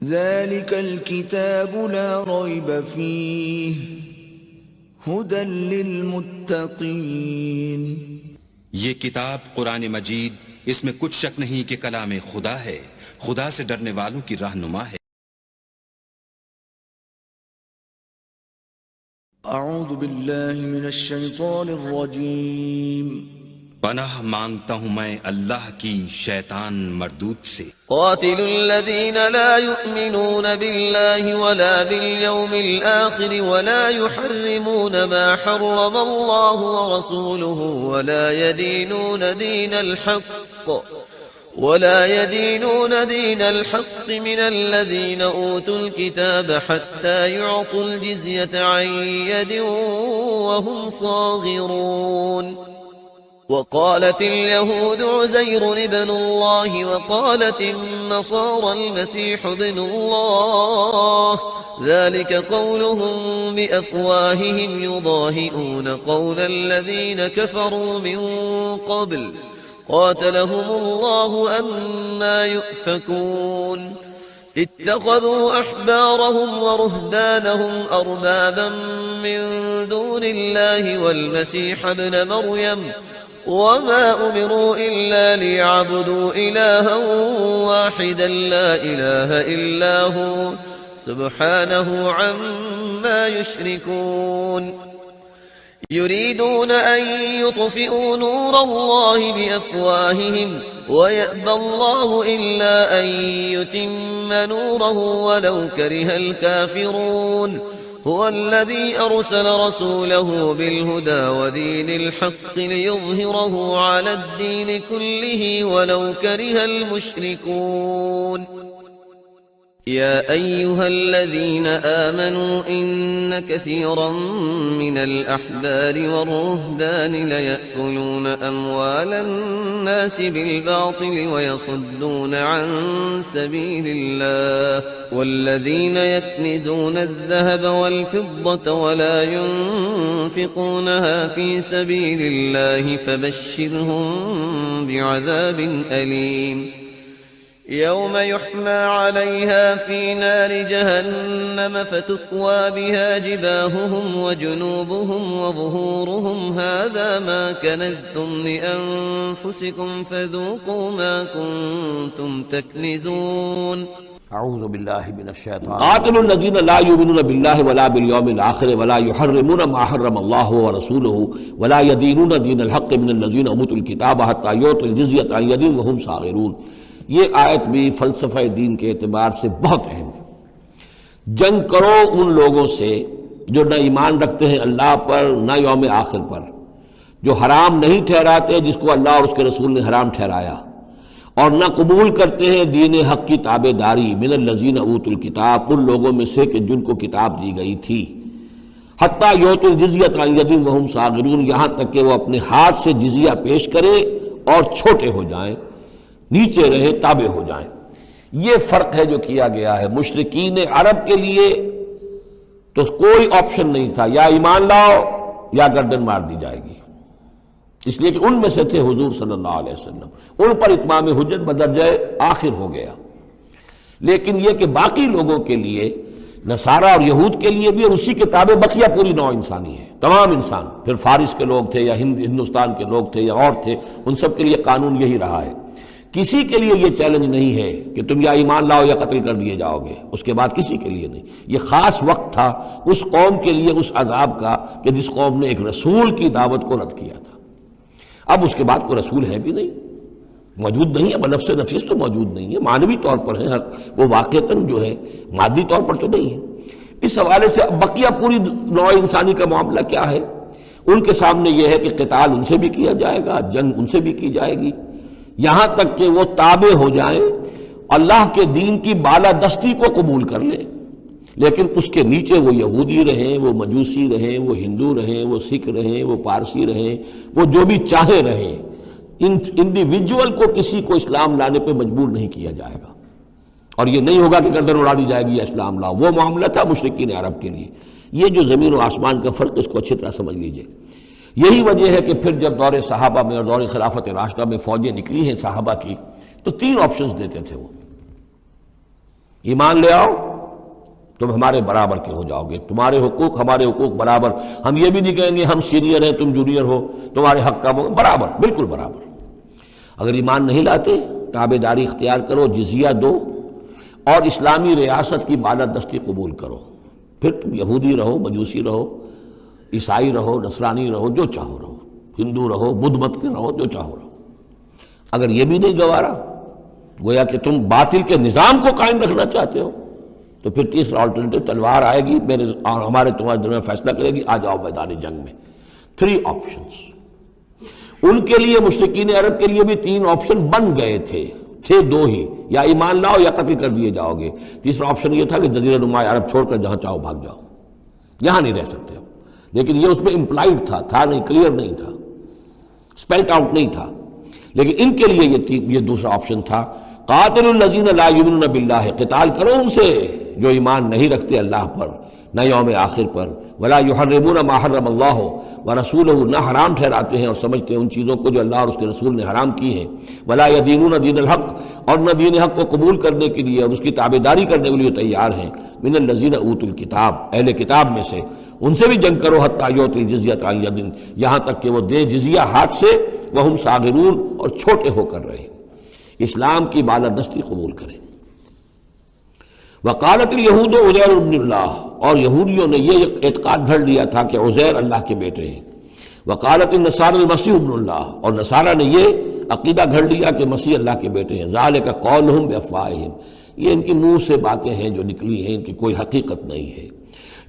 ذلك الكتاب لا ريب فيه هدى للمتقين۔ یہ کتاب قرآن مجید، اس میں کچھ شک نہیں کہ کلام خدا ہے، خدا سے ڈرنے والوں کی رہنما ہے۔ اعوذ باللہ من الشیطان الرجیم۔ پناہ مانگتا ہوں میں اللہ کی شیطان مردود سے۔ قاتلوا الذين لا يؤمنون بالله ولا باليوم الآخر ولا يحرمون ما حرم الله ورسوله ولا يدينون دين الحق من الذين أوتوا الكتاب حتى يعطوا الجزية عن يد وهم صاغرون۔ وقالت اليهود عزير ابن الله وقالت النصارى المسيح ابن الله، ذلك قولهم بأفواههم يضاهئون قول الذين كفروا من قبل قاتلهم الله أنى يؤفكون۔ اتخذوا أحبارهم ورهبانهم أربابا من دون الله والمسيح ابن مريم وما أمروا إلا ليعبدوا إلها واحدا لا إله إلا هو سبحانه عما يشركون۔ يريدون أن يطفئوا نور الله بأفواههم ويأبى الله إلا أن يتم نوره ولو كره الكافرون۔ هو الذي أرسل رسوله بالهدى ودين الحق ليظهره على الدين كله ولو كره المشركون۔ يا أيها الذين آمنوا إن كثيرا من الأحبار والرهبان ليأكلون أموال الناس بالباطل ويصدون عن سبيل الله، والذين يكنزون الذهب والفضة ولا ينفقونها في سبيل الله فبشرهم بعذاب أليم، يوم يحمى عليها في نار جهنم فتكوى بها جباههم وجنوبهم وظهورهم هذا ما كنزتم لأنفسكم فذوقوا ما كنتم تكنزون۔ اعوذ باللہ من الشیطان۔ قاتلوا الذین لا یؤمنون باللہ ولا بالیوم الآخر ولا یحرمون ما حرم اللہ ورسولہ ولا یدینون دین الحق من الذین اوتوا الکتاب حتی یعطوا الجزیۃ عن ید وہم صاغرون۔ یہ آیت بھی فلسفہ دین کے اعتبار سے بہت اہم ہے۔ جنگ کرو ان لوگوں سے جو نہ ایمان رکھتے ہیں اللہ پر نہ یوم آخر پر، جو حرام نہیں ٹھہراتے جس کو اللہ اور اس کے رسول نے حرام ٹھہرایا، اور نہ قبول کرتے ہیں دین حق کی تابع داری من الذین اوتوا الکتاب، ان لوگوں میں سے کہ جن کو کتاب دی گئی تھی، حتی یعطوا الجزیۃ عن ید وہم صاغرون، یہاں تک کہ وہ اپنے ہاتھ سے جزیہ پیش کریں اور چھوٹے ہو جائیں، نیچے رہے، تابع ہو جائیں۔ یہ فرق ہے جو کیا گیا ہے۔ مشرکین عرب کے لیے تو کوئی آپشن نہیں تھا، یا ایمان لاؤ یا گردن مار دی جائے گی، اس لیے کہ ان میں سے تھے حضور صلی اللہ علیہ وسلم، ان پر اتمام حجت بدرجہ آخر ہو گیا۔ لیکن یہ کہ باقی لوگوں کے لیے، نصارہ اور یہود کے لیے بھی، اور اسی کے تابع بقیہ پوری نوع انسانی ہے، تمام انسان، پھر فارس کے لوگ تھے یا ہندوستان کے لوگ تھے یا اور تھے، ان سب کے لیے قانون یہی رہا ہے۔ کسی کے لیے یہ چیلنج نہیں ہے کہ تم یا ایمان لاؤ یا قتل کر دیے جاؤ گے، اس کے بعد کسی کے لیے نہیں۔ یہ خاص وقت تھا اس قوم کے لیے اس عذاب کا کہ جس قوم نے ایک رسول کی دعوت کو رد کیا تھا۔ اب اس کے بعد کوئی رسول ہے بھی نہیں، موجود نہیں ہے، بنفس نفیس تو موجود نہیں ہے، معنوی طور پر ہے، وہ واقعتاً جو ہے مادی طور پر تو نہیں ہے۔ اس حوالے سے اب بقیہ پوری نوع انسانی کا معاملہ کیا ہے؟ ان کے سامنے یہ ہے کہ قتال ان سے بھی کیا جائے گا، جنگ ان سے بھی کی جائے گی، یہاں تک کہ وہ تابع ہو جائیں، اللہ کے دین کی بالادستی کو قبول کر لیں، لیکن اس کے نیچے وہ یہودی رہیں، وہ مجوسی رہیں، وہ ہندو رہیں، وہ سکھ رہیں، وہ پارسی رہیں، وہ جو بھی چاہے رہیں، انڈیویجول کو کسی کو اسلام لانے پہ مجبور نہیں کیا جائے گا، اور یہ نہیں ہوگا کہ گردن اڑا دی جائے گی یا اسلام لاؤ۔ وہ معاملہ تھا مشرکین عرب کے لیے۔ یہ جو زمین و آسمان کا فرق، اس کو اچھی طرح سمجھ لیجئے۔ یہی وجہ ہے کہ پھر جب دور صحابہ میں اور دور خلافت راشدہ میں فوجیں نکلی ہیں صحابہ کی، تو 3 آپشنز دیتے تھے وہ۔ ایمان لے آؤ تم ہمارے برابر کے ہو جاؤ گے، تمہارے حقوق ہمارے حقوق برابر. ہم یہ بھی نہیں کہیں گے ہم سینئر ہیں تم جونیئر ہو، تمہارے حق کم ہو، برابر، بالکل برابر. اگر ایمان نہیں لاتے تابع داری اختیار کرو، جزیہ دو اور اسلامی ریاست کی بالادستی قبول کرو. پھر تم یہودی رہو، مجوسی رہو، عیسائی رہو، نصرانی رہو، جو چاہو رہو، ہندو رہو، بدھ مت کے رہو، جو چاہو رہو. اگر یہ بھی نہیں گوارا، گویا کہ تم باطل کے نظام کو قائم رکھنا چاہتے ہو، تو پھر تیسرا آلٹرنیٹو تلوار آئے گی میرے اور ہمارے تمہارے درمیان فیصلہ کرے گی، آ جاؤ میدان جنگ میں. 3 آپشنز. ان کے لیے مشرکین عرب کے لیے بھی 3 آپشن بن گئے تھے 2 ہی، یا ایمان لاؤ یا قتل کر دیے جاؤ گے. تیسرا آپشن یہ تھا کہ جزیرہ نما عرب چھوڑ کر جہاں چاہو بھاگ جاؤ، یہاں نہیں رہ سکتے اب. لیکن یہ اس میں امپلائڈ تھا نہیں، کلیئر نہیں تھا، اسپیلٹ آؤٹ نہیں تھا. لیکن ان کے لیے یہ دوسرا آپشن تھا. قاتل الذین لا یؤمنون باللہ، قتال کرو ان سے جو ایمان نہیں رکھتے اللہ پر نہ یوم آخر پر. ولا یحرمون ما حرم اللہ ورسولہ، نہ حرام ٹھہراتے ہیں اور سمجھتے ہیں ان چیزوں کو جو اللہ اور اس کے رسول نے حرام کی ہیں. ولا یدینون دین الحق، اور نہ دین حق کو قبول کرنے کے لیے اور اس کی تابعداری کرنے کے لیے تیار ہیں. من الذین اوتوا الکتاب، اہل کتاب میں سے، ان سے بھی جنگ کرو. حتی یؤتی الجزیۃ عن ید، یہاں تک کہ وہ دے جزیہ ہاتھ سے، وہم صاغرون، اور چھوٹے ہو کر رہے، اسلام کی بالادستی قبول کریں. وقالت الیہود عزیر ابن اللہ، اور یہودیوں نے یہ اعتقاد گھڑ لیا تھا کہ عزیر اللہ کے بیٹے ہیں. وقالت النصارى المسیح ابن اللہ، اور نصارہ نے یہ عقیدہ گھڑ لیا کہ مسیح اللہ کے بیٹے ہیں. ذالک قولہم بافواہہم، یہ ان کی منہ سے باتیں ہیں جو نکلی ہیں، ان کی کوئی حقیقت نہیں ہے.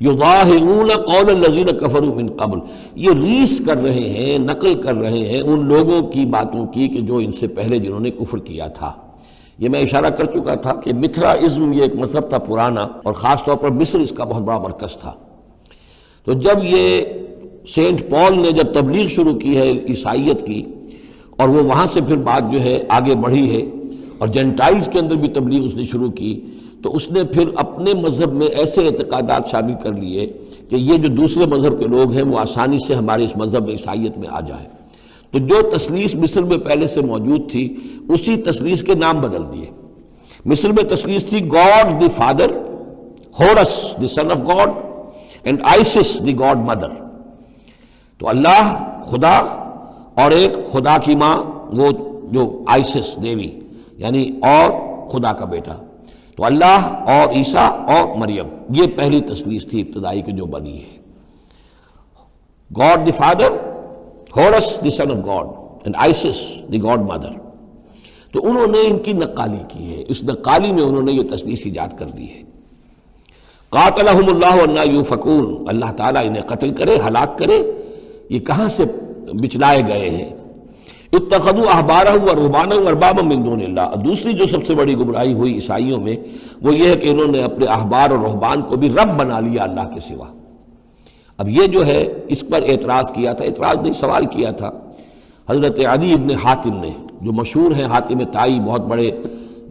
یظاہرون قول الذین کفروا من قبل، یہ ریس کر رہے ہیں، نقل کر رہے ہیں ان لوگوں کی باتوں کی کہ جو ان سے پہلے جنہوں نے کفر کیا تھا. یہ میں اشارہ کر چکا تھا کہ متھرائزم یہ ایک مذہب تھا پرانا، اور خاص طور پر مصر اس کا بہت بڑا مرکز تھا. تو جب یہ سینٹ پال نے جب تبلیغ شروع کی ہے عیسائیت کی، اور وہ وہاں سے پھر بات جو ہے آگے بڑھی ہے، اور جینٹائلز کے اندر بھی تبلیغ اس نے شروع کی، تو اس نے پھر اپنے مذہب میں ایسے اعتقادات شامل کر لیے کہ یہ جو دوسرے مذہب کے لوگ ہیں وہ آسانی سے ہمارے اس مذہب میں عیسائیت میں آ جائیں. تو جو تثلیث مصر میں پہلے سے موجود تھی اسی تثلیث کے نام بدل دیے. مصر میں تثلیث تھی God the father, Horus the son of God, and Isis the God mother. تو اللہ خدا اور ایک خدا کی ماں، وہ جو آئسس دیوی یعنی اور خدا کا بیٹا. تو اللہ اور عیسیٰ اور مریم، یہ پہلی تثلیث تھی ابتدائی کی جو بنی ہے. God the father, Horus the son of God, and Isis the God mother. تو انہوں نے ان کی نقالی کی ہے، اس نقالی میں انہوں نے یہ تثلیث ایجاد کر لی ہے. قاتلہم اللہ انا یوفکون، اللہ تعالیٰ انہیں قتل کرے، ہلاک کرے. یہ کہاں سے بچلائے گئے ہیں؟ اتخذوا احبارهم ورهبانهم اربابا من دون اللہ. دوسری جو سب سے بڑی گمراہی ہوئی عیسائیوں میں وہ یہ ہے کہ انہوں نے اپنے احبار اور رہبان کو بھی رب بنا لیا اللہ کے سوا. اب یہ جو ہے اس پر اعتراض کیا تھا، اعتراض نہیں سوال کیا تھا حضرت عدی ابن حاتم نے، جو مشہور ہیں حاتم طائی، بہت بڑے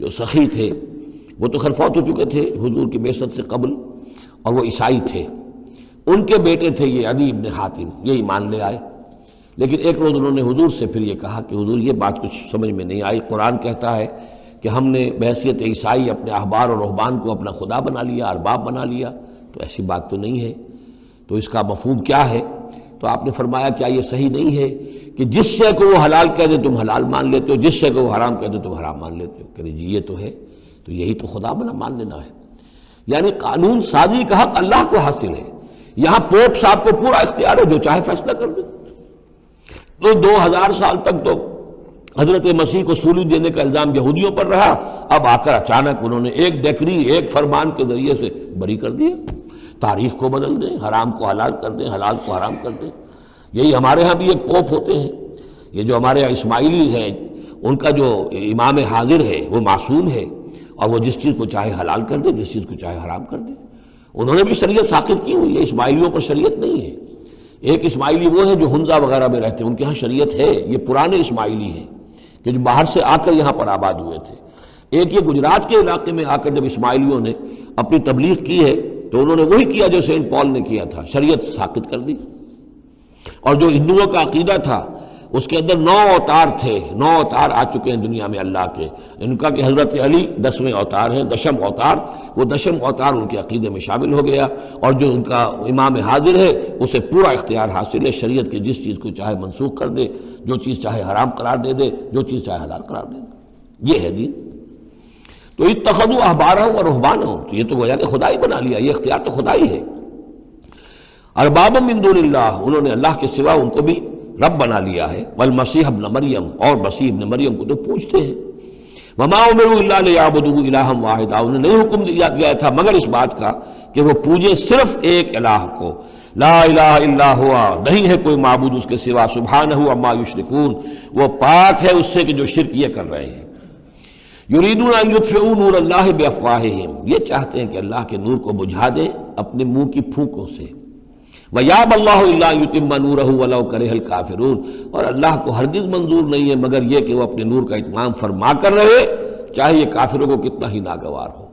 جو سخی تھے. وہ تو خیر فوت ہو چکے تھے حضور کی بعثت سے قبل، اور وہ عیسائی تھے. ان کے بیٹے تھے یہ عدی ابن حاتم، یہ ایمان لے آئے. لیکن ایک روز انہوں نے حضور سے پھر یہ کہا کہ حضور یہ بات کچھ سمجھ میں نہیں آئی، قرآن کہتا ہے کہ ہم نے بحیثیت عیسائی اپنے احبار اور رہبان کو اپنا خدا بنا لیا، ارباب بنا لیا. تو ایسی بات تو نہیں ہے، تو اس کا مفہوم کیا ہے؟ تو آپ نے فرمایا کیا یہ صحیح نہیں ہے کہ جس شے کو وہ حلال کہہ دے تم حلال مان لیتے ہو، جس شے کو وہ حرام کہہ دے تم حرام مان لیتے ہو؟ کہ جی یہ تو ہے، تو یہی تو خدا بنا مان لینا ہے. یعنی قانون سازی کا حق اللہ کو حاصل ہے. یہاں پوپ صاحب کو پورا اختیار ہے، جو چاہے فیصلہ کر دے. تو 2000 سال تک تو حضرت مسیح کو سولی دینے کا الزام یہودیوں پر رہا. اب آ کر اچانک انہوں نے ایک ڈیکری، ایک فرمان کے ذریعے سے بری کر دیا. تاریخ کو بدل دیں، حرام کو حلال کر دیں، حلال کو حرام کر دیں. یہی ہمارے ہاں بھی ایک پوپ ہوتے ہیں. یہ جو ہمارے اسماعیلی ہیں ان کا جو امام حاضر ہے وہ معصوم ہے، اور وہ جس چیز کو چاہے حلال کر دے، جس چیز کو چاہے حرام کر دے. انہوں نے بھی شریعت ساقط کی ہوئی ہے، اسماعیلیوں پر شریعت نہیں ہے. ایک اسماعیلی وہ ہیں جو ہنزا وغیرہ میں رہتے ہیں، ان کے ہاں شریعت ہے. یہ پرانے اسماعیلی ہیں کہ جو باہر سے آ کر یہاں پر آباد ہوئے تھے. ایک یہ گجرات کے علاقے میں آ کر جب اسماعیلیوں نے اپنی تبلیغ کی ہے تو انہوں نے وہی کیا جو سینٹ پال نے کیا تھا، شریعت ساقط کر دی. اور جو ہندوؤں کا عقیدہ تھا اس کے اندر 9 اوتار تھے، 9 اوتار آ چکے ہیں دنیا میں اللہ کے، ان کا کہ حضرت علی 10ویں اوتار ہیں، 10م اوتار، وہ 10م اوتار ان کے عقیدے میں شامل ہو گیا، اور جو ان کا امام حاضر ہے اسے پورا اختیار حاصل ہے، شریعت کی جس چیز کو چاہے منسوخ کر دے، جو چیز چاہے حرام قرار دے دے، جو چیز چاہے حلال قرار دے دے، یہ ہے دین۔ تو اتخذوا احبارهم ورهبانهم، تو یہ تو گویا کہ خدا ہی بنا لیا، یہ اختیار تو خدا ہی ہے۔ اربابا من دون اللہ، انہوں نے اللہ کے سوا ان کو بھی رب بنا لیا ہے، والمسیح ابن مریم، اور مسیح ابن مریم کو تو پوچھتے ہیں۔ وما امروا الا ليعبدوا الہا واحدا، انہیں نہیں حکم دیا گیا تھا مگر اس بات کا کہ وہ پوجیں صرف ایک الہ کو، لا الہ الا ہوا، نہیں ہے کوئی معبود اس کے سوا، سبحانہ عما یشرکون، وہ پاک ہے اس سے کہ جو شرک یہ کر رہے ہیں۔ یریدون ان یطفئوا نور اللہ بافواہہم، یہ چاہتے ہیں کہ اللہ کے نور کو بجھا دیں اپنے منہ کی پھونکوں سے۔ وَيَأْبَى اللَّهُ إِلَّا أَن يُتِمَّ نُورَهُ وَلَوْ كَرِهَ الْكَافِرُونَ، اور اللہ کو ہرگز منظور نہیں ہے مگر یہ کہ وہ اپنے نور کا اتمام فرما کر رہے، چاہے یہ کافروں کو کتنا ہی ناگوار ہو۔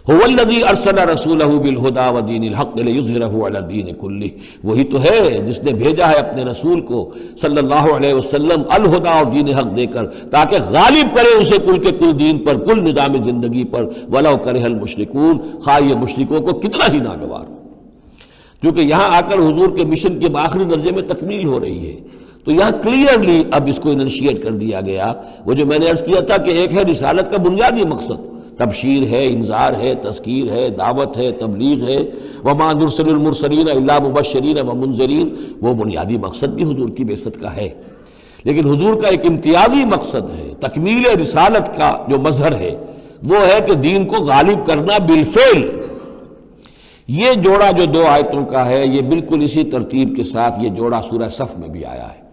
هُوَ الَّذِي أَرْسَلَ رَسُولَهُ بِالْهُدَى وَدِينِ الْحَقِّ لِيُظْهِرَهُ عَلَى الدِّينِ كُلِّهِ، وہی تو ہے جس نے بھیجا ہے اپنے رسول کو صلی اللہ علیہ وسلم الہدا اور دین حق دے کر، تاکہ غالب کرے اسے کل کے کل دین پر، کل نظام زندگی پر، وَلَوْ كَرِهَ الْمُشْرِكُونَ، خواہ یہ مشرکوں کو کتنا ہی ناگوار ہو۔ کیونکہ یہاں آ کر حضور کے مشن کے آخری درجے میں تکمیل ہو رہی ہے، تو یہاں کلیئرلی اب اس کو اننشیٹ کر دیا گیا۔ وہ جو میں نے عرض کیا تھا کہ ایک ہے رسالت کا بنیادی مقصد، تبشیر ہے، انذار ہے، تذکیر ہے، دعوت ہے، تبلیغ ہے، وما نرسل المرسلین الا مبشرین ومنذرین، وہ بنیادی مقصد بھی حضور کی بعثت کا ہے۔ لیکن حضور کا ایک امتیازی مقصد ہے، تکمیل رسالت کا جو مظہر ہے وہ ہے کہ دین کو غالب کرنا بالفعل۔ یہ جوڑا جو 2 آیتوں کا ہے یہ بالکل اسی ترتیب کے ساتھ یہ جوڑا سورہ صف میں بھی آیا ہے۔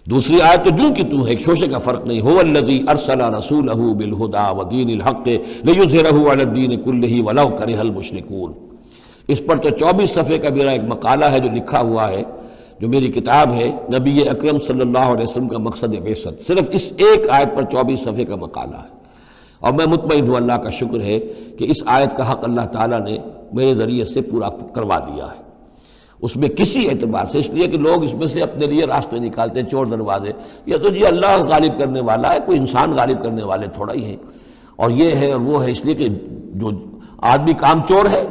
دوسری آیت تو جو کہ تم ہے، ایک شوشے کا فرق نہیں، هو الذی ارسل رسولہ بالہدی ودین الحق لیظہرہ علی الدین کلہ ولو کرہ المشرکون۔ اس پر تو 24 صفحے کا میرا ایک مقالہ ہے جو لکھا ہوا ہے، جو میری کتاب ہے نبی اکرم صلی اللہ علیہ وسلم کا مقصد بعثت، صرف اس ایک آیت پر 24 صفحے کا مقالہ ہے، اور میں مطمئن ہوں اللہ کا شکر ہے کہ اس آیت کا حق اللہ تعالیٰ نے میرے ذریعے سے پورا کروا دیا ہے۔ اس میں کسی اعتبار سے، اس لیے کہ لوگ اس میں سے اپنے لیے راستے نکالتے ہیں، چور دروازے، یہ تو جی اللہ غالب کرنے والا ہے، کوئی انسان غالب کرنے والے تھوڑا ہی ہیں، اور یہ ہے اور وہ ہے، اس لیے کہ جو آدمی کام چور ہے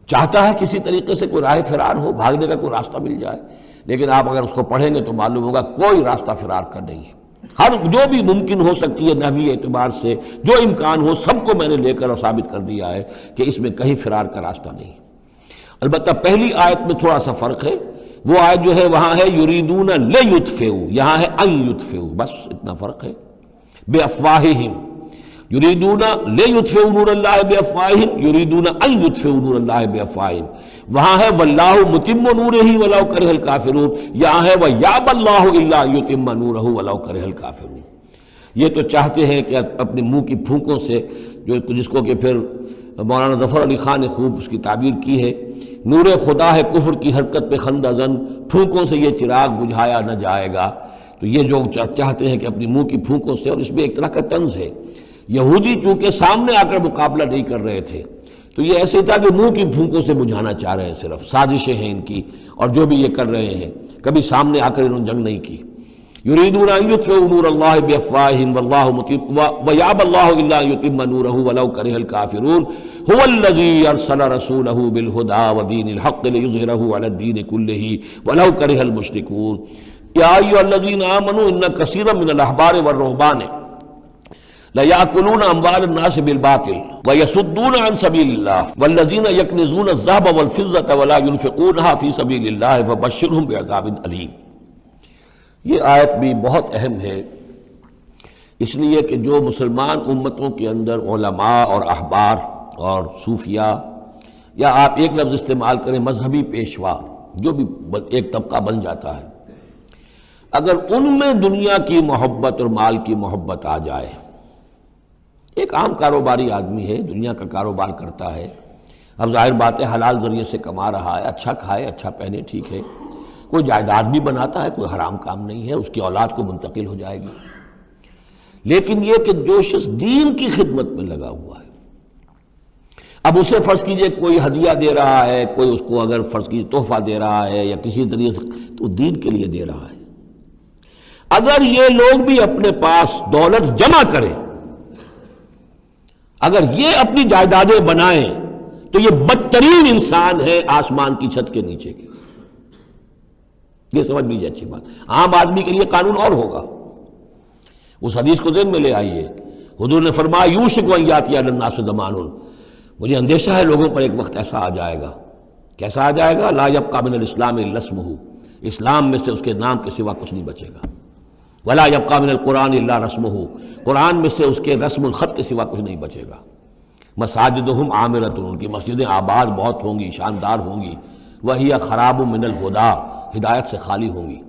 چاہتا ہے کسی طریقے سے کوئی راہ فرار ہو، بھاگنے کا کوئی راستہ مل جائے، لیکن آپ اگر اس کو پڑھیں گے تو معلوم ہوگا کوئی راستہ فرار کا نہیں ہے۔ ہر جو بھی ممکن ہو سکتی ہے نحوی اعتبار سے، جو امکان ہو، سب کو میں نے لے کر اور ثابت کر دیا ہے کہ اس میں کہیں فرار کا راستہ نہیں۔ البتہ پہلی آیت میں تھوڑا سا فرق ہے، وہ آیت جو ہے وہاں ہے یریدون لیطفئوا، یہاں ہے ان یطفئوا، بس اتنا فرق ہے۔ بافواہہم، یریدون لیطفئوا نور اللہ بافواہہم، یریدون ان یطفئوا نور اللہ بافواہہم، وہاں ہے واللہ متم نورہ ولو کرہ الکافرون، یہاں ہے ویابی اللہ الا ان یتم نورہ ولو کرہ الکافرون۔ یہ تو چاہتے ہیں کہ اپنے منہ کی پھونکوں سے، جس کو کہ پھر مولانا ظفر علی خان نے خوب اس کی تعبیر کی ہے، نور خدا ہے کفر کی حرکت پہ خندہ زن، پھونکوں سے یہ چراغ بجھایا نہ جائے گا۔ تو یہ جو چاہتے ہیں کہ اپنی منہ کی پھونکوں سے، اور اس میں ایک طرح کا طنز ہے، یہودی چونکہ سامنے آ کر مقابلہ نہیں کر رہے تھے تو یہ ایسے تھا کہ منہ کی پھونکوں سے بجھانا چاہ رہے ہیں، صرف سازشیں ہیں ان کی، اور جو بھی یہ کر رہے ہیں کبھی سامنے آ کر انہوں نے جنگ نہیں کی۔ یریدون ان یطفئوا نور اللہ بافواہہم واللہ متم ویابی اللہ الا ان یتم نورہ ولو کرہ الکافرون هو الذی ارسل رسولہ بالہدی ودین الحق لیظہرہ علی الدین کلہ ولو کرہ المشرکون یا ایھا الذین آمنوا ان کثیرا من الاحبار والرہبان لَيَأْكُلُونَ أَمْوَالَ النَّاسِ بِالْبَاطِلِ وَيَصُدُّونَ عَنْ سَبِيلِ اللَّهِ وَالَّذِينَ يَكْنِزُونَ الذَّهَبَ وَالْفِضَّةَ وَلَا يُنْفِقُونَهَا فِي سَبِيلِ اللَّهِ فَبَشِّرْهُم بِعَذَابٍ أَلِيمٍ۔ یہ آیت بھی بہت اہم ہے، اس لیے کہ جو مسلمان امتوں کے اندر علماء اور احبار اور صوفیاء، یا آپ ایک لفظ استعمال کریں مذہبی پیشوا، جو بھی ایک طبقہ بن جاتا ہے، اگر ان میں دنیا کی محبت اور مال کی محبت آ جائے، ایک عام کاروباری آدمی ہے، دنیا کا کاروبار کرتا ہے، اب ظاہر بات ہے حلال ذریعے سے کما رہا ہے، اچھا کھائے اچھا پہنے، ٹھیک ہے، کوئی جائیداد بھی بناتا ہے، کوئی حرام کام نہیں ہے، اس کی اولاد کو منتقل ہو جائے گی، لیکن یہ کہ جو شخص دین کی خدمت میں لگا ہوا ہے، اب اسے فرض کیجئے کوئی ہدیہ دے رہا ہے، کوئی اس کو اگر فرض کیجئے تحفہ دے رہا ہے یا کسی طریقے سے، تو دین کے لیے دے رہا ہے۔ اگر یہ لوگ بھی اپنے پاس دولت جمع کریں، اگر یہ اپنی جائیدادیں بنائیں، تو یہ بدترین انسان ہے آسمان کی چھت کے نیچے کے۔ یہ سمجھ لیجیے اچھی بات۔ عام آدمی کے لیے قانون اور ہوگا۔ اس حدیث کو ذہن میں لے آئیے، حضور نے فرمایا یوشک ان یاتی علی الناس زمان، مجھے اندیشہ ہے لوگوں پر ایک وقت ایسا آ جائے گا۔ کیسا آ جائے گا؟ لا یبقى من الاسلام الا اسمہ، اسلام میں سے اس کے نام کے سوا کچھ نہیں بچے گا۔ ولا یبقى من القرآن الا رسمہ، قرآن میں سے اس کے رسم الخط کے سوا کچھ نہیں بچے گا۔ مساجدہم عامرۃ، ان کی مسجدیں آباد بہت ہوں گی، شاندار ہوں گی۔ وہی خراب من الہدیٰ، ہدایت سے خالی ہوں گی۔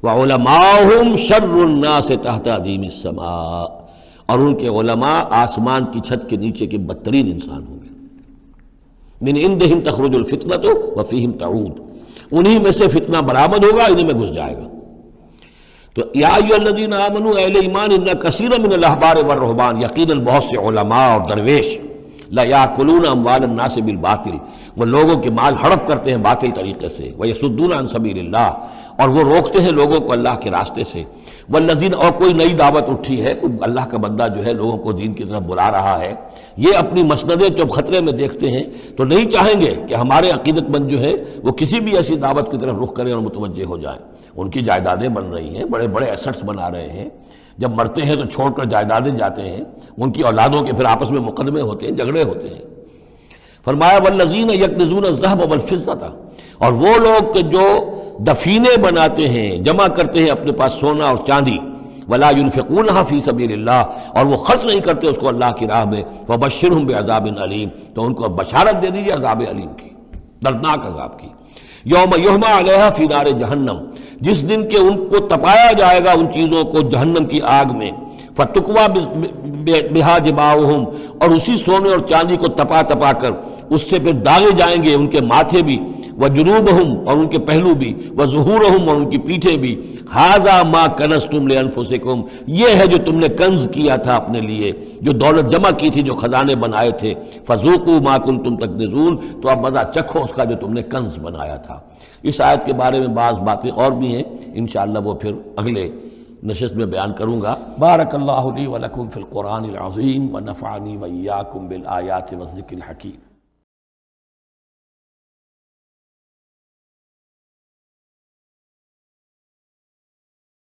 وعلماؤہم شر الناس تحت ادیم السماء، اور ان کے علماء آسمان کی چھت کے نیچے کے بدترین انسان ہوں گے۔ من عندہم تخرج الفتنۃ وفیہم تعود، انہی میں سے فتنہ برآمد ہوگا، انہی میں گھس جائے گا۔ تو یا ایھا الذین آمنوا، اہل ایمان، ان کثیر من الاحبار والرہبان، یقیناً بہت سے علماء اور درویش، لا یاکلون اموال الناس بالباطل، وہ لوگوں کے مال ہڑپ کرتے ہیں باطل طریقے سے، ویصدون عن سبیل اللہ، اور وہ روکتے ہیں لوگوں کو اللہ کے راستے سے، والذین، اور کوئی نئی دعوت اٹھی ہے، کوئی اللہ کا بندہ جو ہے لوگوں کو دین کی طرف بلا رہا ہے، یہ اپنی مسندیں جب خطرے میں دیکھتے ہیں تو نہیں چاہیں گے کہ ہمارے عقیدت مند جو ہے وہ کسی بھی ایسی دعوت کی طرف رخ کریں اور متوجہ ہو جائیں۔ ان کی جائیدادیں بن رہی ہیں، بڑے بڑے ایسٹس بنا رہے ہیں، جب مرتے ہیں تو چھوڑ کر جائیدادیں جاتے ہیں، ان کی اولادوں کے پھر آپس میں مقدمے ہوتے ہیں، جھگڑے ہوتے ہیں۔ فرمایا والذین یکنزون الذھب والفضة، اور وہ لوگ کہ جو دفینے بناتے ہیں، جمع کرتے ہیں اپنے پاس سونا اور چاندی، ولا ينفقونها فی سبیل اللہ، اور وہ خرچ نہیں کرتے اس کو اللہ کی راہ میں، فبشرهم بعذاب علیم، تو ان کو بشارت دے دیجیے عذاب علیم کی، دردناک عذاب کی۔ یوم یحمى علیہا فی نار جہنم، جس دن کہ ان کو تپایا جائے گا ان چیزوں کو جہنم کی آگ میں، فتقویٰ بہا جباہہم، اور اسی سونے اور چاندی کو تپا تپا کر اس سے پھر داغے جائیں گے ان کے ماتھے بھی، وجنوبہم، اور ان کے پہلو بھی، وظہورہم، اور ان کی پیٹھیں بھی۔ ھذا ما کنزتم لانفسکم، یہ ہے جو تم نے کنز کیا تھا اپنے لیے، جو دولت جمع کی تھی، جو خزانے بنائے تھے۔ فذوقوا ما کنتم تکنزون، تو اب مزہ چکھو اس کا جو تم نے کنز بنایا تھا۔ اس آیت کے بارے میں بعض باتیں اور بھی ہیں، انشاءاللہ وہ پھر اگلے نشست میں بیان کروں گا۔ بارک اللہ لی ولکم فی القرآن العظیم ونفعنی وإیاکم بالآیات والذکر الحکیم۔